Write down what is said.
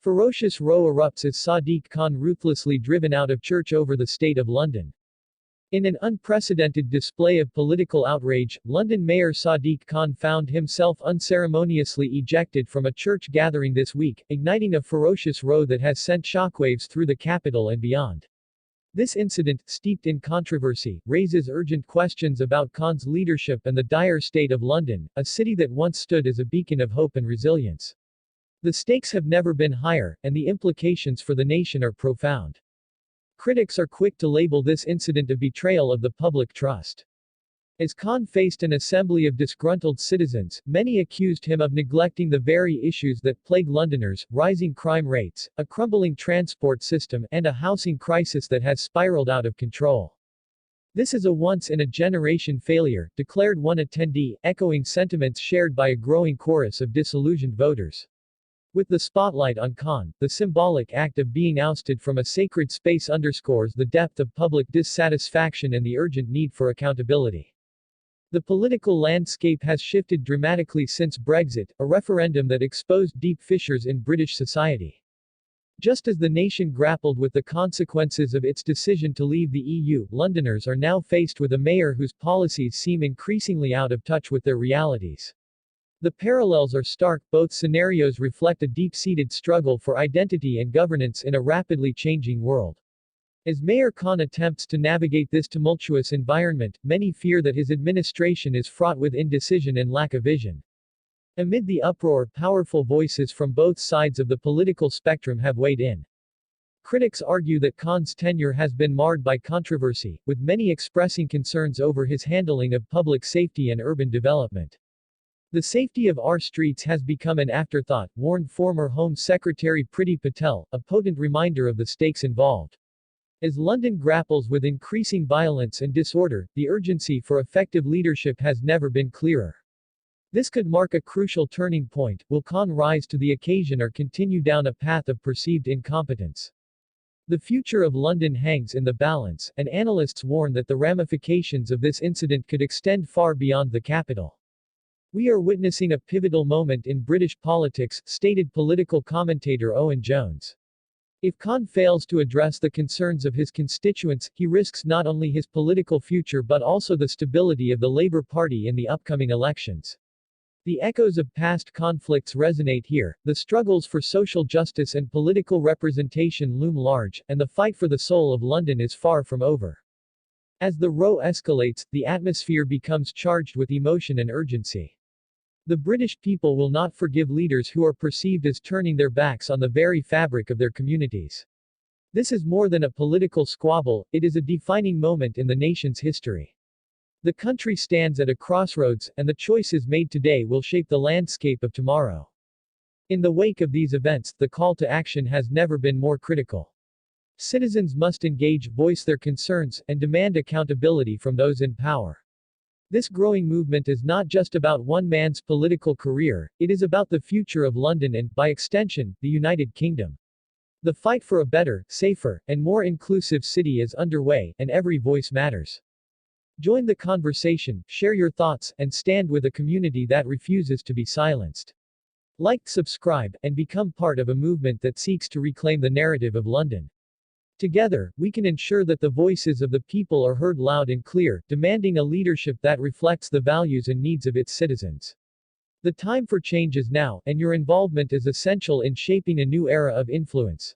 Ferocious row erupts as Sadiq Khan ruthlessly driven out of church over the state of London. In an unprecedented display of political outrage, London Mayor Sadiq Khan found himself unceremoniously ejected from a church gathering this week, igniting a ferocious row that has sent shockwaves through the capital and beyond. This incident, steeped in controversy, raises urgent questions about Khan's leadership and the dire state of London, a city that once stood as a beacon of hope and resilience. The stakes have never been higher, and the implications for the nation are profound. Critics are quick to label this incident a betrayal of the public trust. As Kahn faced an assembly of disgruntled citizens, many accused him of neglecting the very issues that plague Londoners: rising crime rates, a crumbling transport system, and a housing crisis that has spiraled out of control. "This is a once-in-a-generation failure," declared one attendee, echoing sentiments shared by a growing chorus of disillusioned voters. With the spotlight on Kahn, the symbolic act of being ousted from a sacred space underscores the depth of public dissatisfaction and the urgent need for accountability. The political landscape has shifted dramatically since Brexit, a referendum that exposed deep fissures in British society. Just as the nation grappled with the consequences of its decision to leave the EU, Londoners are now faced with a mayor whose policies seem increasingly out of touch with their realities. The parallels are stark. Both scenarios reflect a deep-seated struggle for identity and governance in a rapidly changing world. As Mayor Kahn attempts to navigate this tumultuous environment, many fear that his administration is fraught with indecision and lack of vision. Amid the uproar, powerful voices from both sides of the political spectrum have weighed in. Critics argue that Kahn's tenure has been marred by controversy, with many expressing concerns over his handling of public safety and urban development. "The safety of our streets has become an afterthought," warned former Home Secretary Priti Patel, a potent reminder of the stakes involved. As London grapples with increasing violence and disorder, the urgency for effective leadership has never been clearer. This could mark a crucial turning point. Will Kahn rise to the occasion or continue down a path of perceived incompetence? The future of London hangs in the balance, and analysts warn that the ramifications of this incident could extend far beyond the capital. "We are witnessing a pivotal moment in British politics," stated political commentator Owen Jones. If Kahn fails to address the concerns of his constituents, he risks not only his political future but also the stability of the Labour Party in the upcoming elections. The echoes of past conflicts resonate here, the struggles for social justice and political representation loom large, and the fight for the soul of London is far from over. As the row escalates, the atmosphere becomes charged with emotion and urgency. The British people will not forgive leaders who are perceived as turning their backs on the very fabric of their communities. This is more than a political squabble, it is a defining moment in the nation's history. The country stands at a crossroads, and the choices made today will shape the landscape of tomorrow. In the wake of these events, the call to action has never been more critical. Citizens must engage, voice their concerns, and demand accountability from those in power. This growing movement is not just about one man's political career, it is about the future of London and, by extension, the United Kingdom. The fight for a better, safer, and more inclusive city is underway, and every voice matters. Join the conversation, share your thoughts, and stand with a community that refuses to be silenced. Like, subscribe, and become part of a movement that seeks to reclaim the narrative of London. Together, we can ensure that the voices of the people are heard loud and clear, demanding a leadership that reflects the values and needs of its citizens. The time for change is now, and your involvement is essential in shaping a new era of influence.